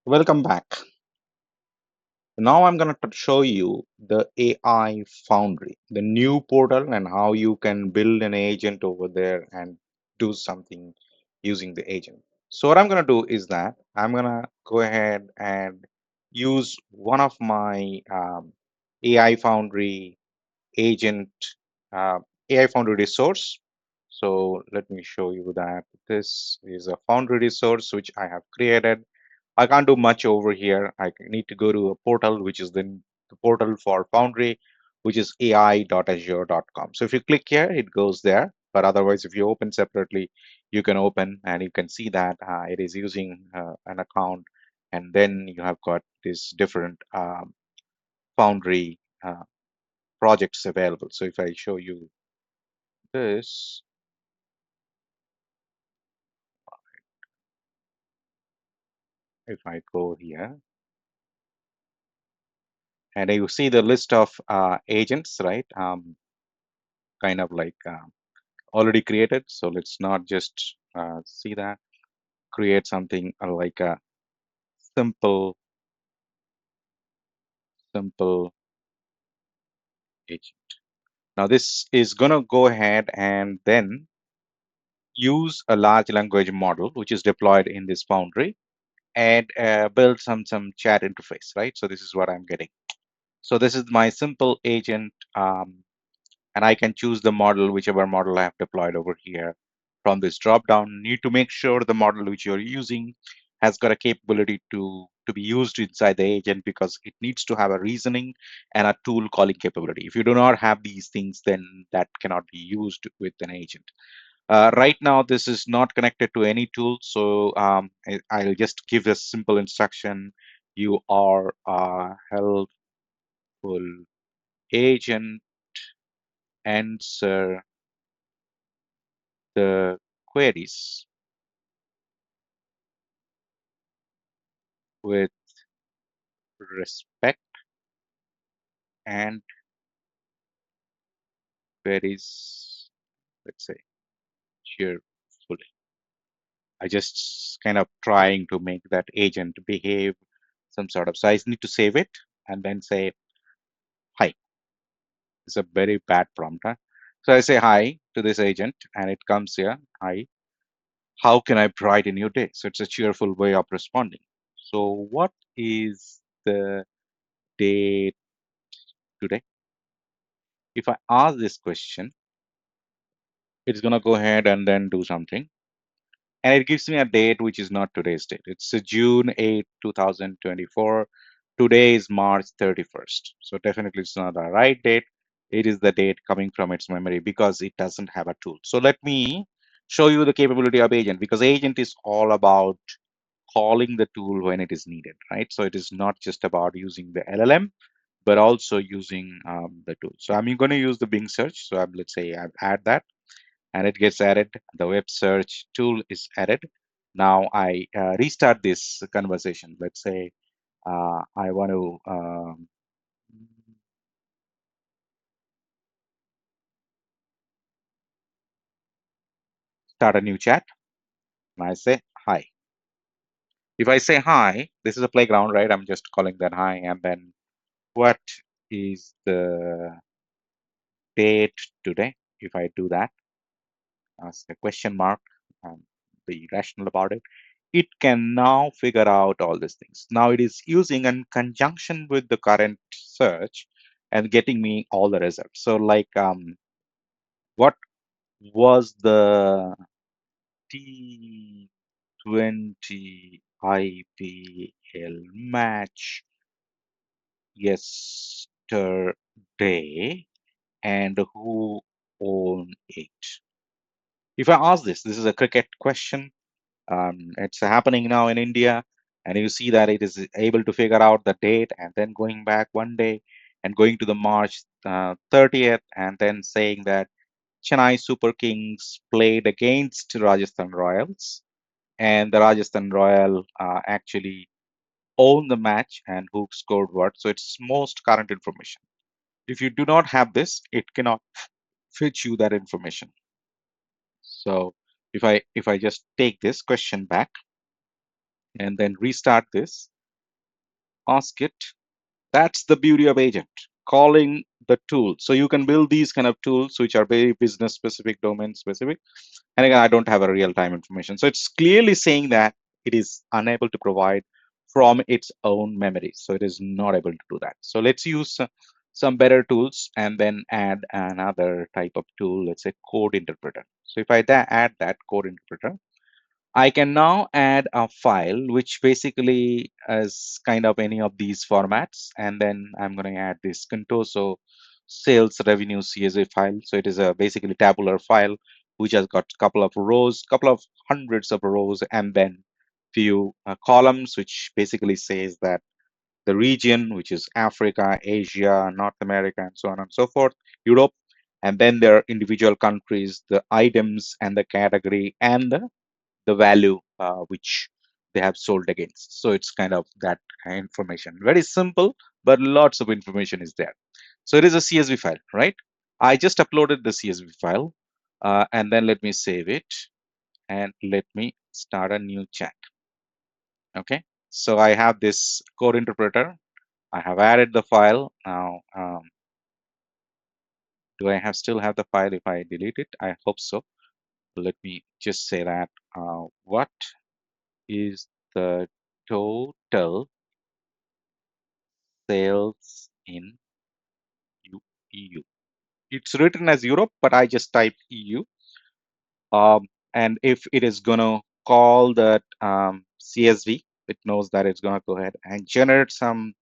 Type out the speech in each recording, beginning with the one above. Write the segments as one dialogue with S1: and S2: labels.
S1: Welcome back. Now I'm going to show you the AI Foundry, the new portal, and how you can build an agent over there and do something using the agent. So what I'm going to do is that I'm going to go ahead and use one of my AI Foundry agent, uh, AI Foundry resource. So let me show you that this is a Foundry resource which I have created. I can't do much over here. I need to go to a portal, which is the portal for Foundry, which is ai.azure.com. So if you click here, it goes there. But otherwise, if you open separately, you can open and you can see that it is using an account. And then you have got these different Foundry projects available. So if I show you this, if I go here, and you see the list of agents, right? Kind of like already created. So let's not just see that. Create something like a simple, simple agent. Now this is going to go ahead and then use a large language model, which is deployed in this Foundry, and build some chat interface, right? So this is what I'm getting. So this is my simple agent. And I can choose the model, whichever model I have deployed over here from this drop down. Need to make sure the model which you're using has got a capability to be used inside the agent, because it needs to have a reasoning and a tool calling capability. If you do not have these things, then that cannot be used with an agent. Right now, this is not connected to any tool, so I'll just give a simple instruction. You are a helpful agent, answer the queries with respect and queries, let's say, cheerfully. I just kind of trying to make that agent behave some sort of. So I need to save it and then say hi. It's a very bad prompt. Huh? So I say hi to this agent and it comes here. Hi. How can I brighten your day? So it's a cheerful way of responding. So what is the date today? If I ask this question, it's going to go ahead and then do something. And it gives me a date which is not today's date. It's June 8th, 2024. Today is March 31st. So definitely it's not the right date. It is the date coming from its memory because it doesn't have a tool. So let me show you the capability of agent, because agent is all about calling the tool when it is needed, right? So it is not just about using the LLM, but also using the tool. So I'm going to use the Bing search. So let's say I add that and it gets added. The web search tool is added. Now I restart this conversation. Let's say I want to start a new chat. And I say hi. If I say hi, this is a playground, right? I'm just calling that hi. And then what is the date today? If I do that, ask a question mark, and be rational about it, it can now figure out all these things. Now it is using in conjunction with the current search and getting me all the results. So like what was the T20 IPL match yesterday and who owned it? If I ask this is a cricket question. It's happening now in India, and you see that it is able to figure out the date and then going back one day and going to the March 30th and then saying that Chennai Super Kings played against Rajasthan Royals, and the Rajasthan Royal actually owned the match and who scored what. So it's most current information. If you do not have this, it cannot fetch you that information. So if I just take this question back and then restart this, ask it. That's the beauty of agent, calling the tool. So you can build these kind of tools which are very business specific, domain specific. And again, I don't have a real-time information. So it's clearly saying that it is unable to provide from its own memory. So it is not able to do that. So let's use some better tools and then add another type of tool, let's say code interpreter. So if I add that code interpreter, I can now add a file which basically is kind of any of these formats, and then I'm going to add this Contoso sales revenue CSV file. So it is a basically tabular file which has got a couple of rows, couple of hundreds of rows, and then few columns, which basically says that the region, which is Africa, Asia, North America, and so on and so forth, Europe, and then there are individual countries, the items and the category and the value which they have sold against. So it's kind of that information. Very simple, but lots of information is there. So it is a CSV file, right? I just uploaded the CSV file, and then let me save it and let me start a new chat. Okay. So I have this code interpreter. I have added the file. Now, do I have still have the file if I delete it? I hope so. Let me just say that what is the total sales in EU. It's written as Europe, but I just type EU. And if it is going to call that CSV, it knows that it's going to go ahead and generate some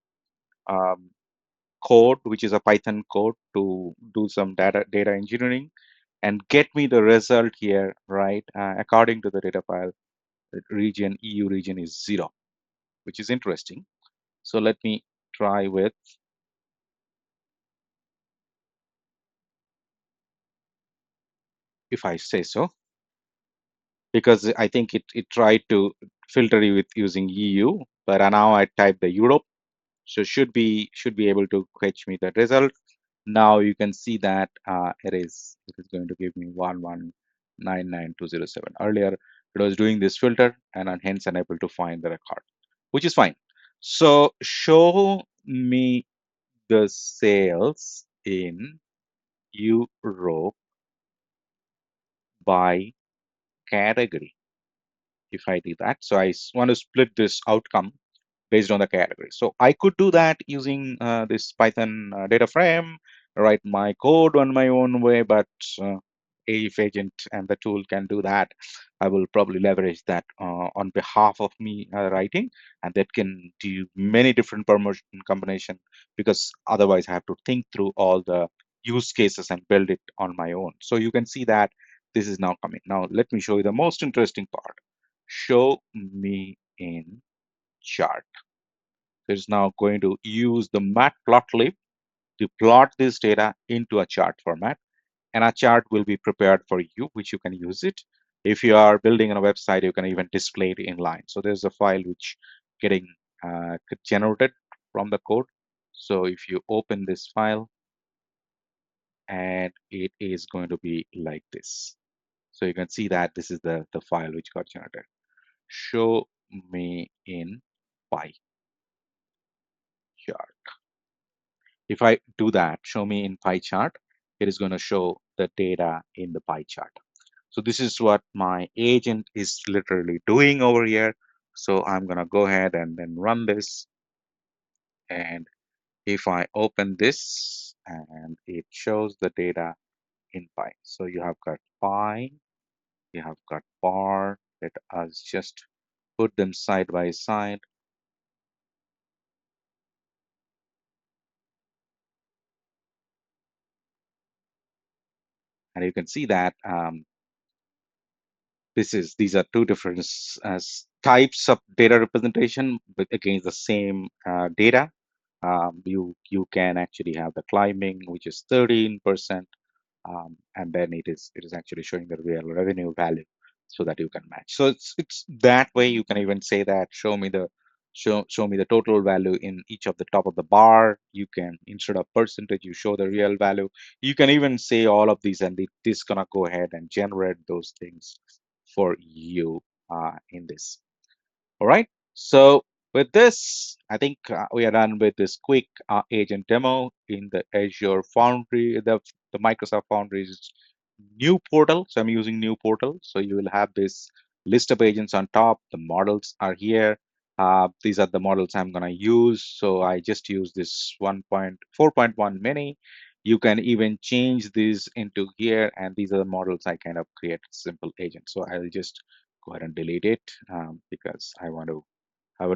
S1: um, code, which is a Python code to do some data engineering and get me the result here, right? According to the data file, the region, EU region is 0, which is interesting. So let me try with, if I say so, because I think it tried to filter you with using EU, but now I type the Europe, so should be able to fetch me the result. Now you can see that it is going to give me 1199207. Earlier it was doing this filter and hence unable to find the record, which is fine. So show me the sales in Europe by category. If I do that, so I want to split this outcome based on the category. So I could do that using this Python data frame, write my code on my own way, but if agent and the tool can do that, I will probably leverage that on behalf of me writing, and that can do many different permutation combination, because otherwise I have to think through all the use cases and build it on my own. So you can see that this is now coming. Now let me show you the most interesting part. Show me in chart. Is now going to use the matplotlib to plot this data into a chart format, and a chart will be prepared for you, which you can use it. If you are building on a website, you can even display it in line. So there's a file which getting generated from the code. So if you open this file, and it is going to be like this. So you can see that this is the file which got generated. Show me in pie chart. If I do that, show me in pie chart, it is going to show the data in the pie chart. So this is what my agent is literally doing over here. So I'm going to go ahead and then run this. And if I open this, and it shows the data in pie. So you have got pie, you have got bar. Let us just put them side by side. And you can see that these are two different types of data representation, but against the same data. You can actually have the climbing, which is 13%, and then it is actually showing the real revenue value, so that you can match. So it's that way. You can even say that show me the total value in each of the top of the bar. You can, instead of percentage, you show the real value. You can even say all of these, and it is gonna go ahead and generate those things for you in this. All right. So With this, I think we are done with this quick agent demo in the Azure Foundry, the Microsoft Foundry's new portal. So I'm using new portal. So you will have this list of agents on top. The models are here. These are the models I'm going to use. So I just use this 1.4.1 mini. You can even change these into here. And these are the models I kind of create simple agent. So I'll just go ahead and delete it because I want to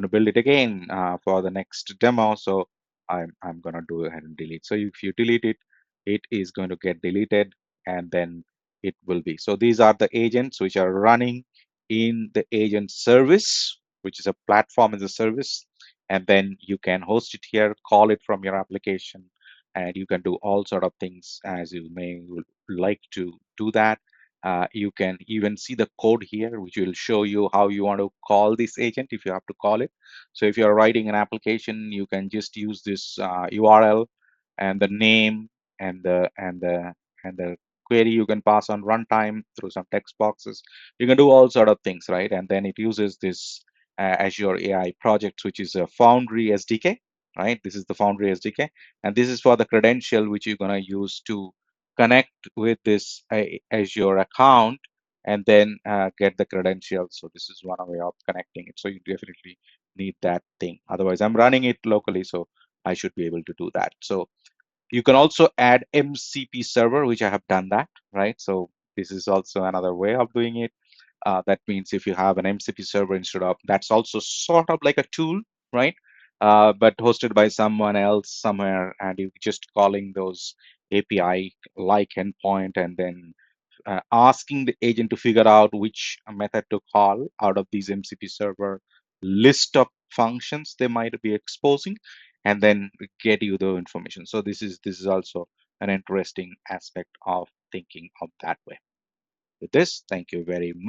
S1: build it again for the next demo. So I'm going to do ahead and delete. So if you delete it, it is going to get deleted and then it will be. So these are the agents which are running in the agent service, which is a platform as a service. And then you can host it here, call it from your application, and you can do all sort of things as you may like to do that. You can even see the code here, which will show you how you want to call this agent if you have to call it. So if you're writing an application, you can just use this URL and the name and the query you can pass on runtime through some text boxes. You can do all sort of things, right? And then it uses this Azure AI project, which is a Foundry SDK, right? This is the Foundry SDK, and this is for the credential which you're gonna use to connect with this Azure account and then get the credentials. So this is one way of connecting it. So you definitely need that thing. Otherwise, I'm running it locally, so I should be able to do that. So you can also add MCP server, which I have done that, right? So this is also another way of doing it. That means if you have an MCP server instead of, that's also sort of like a tool, right? But hosted by someone else somewhere, and you just calling those API like endpoint and then asking the agent to figure out which method to call out of these MCP server list of functions they might be exposing, and then get you the information. So this is also an interesting aspect of thinking of that way. With this, thank you very much.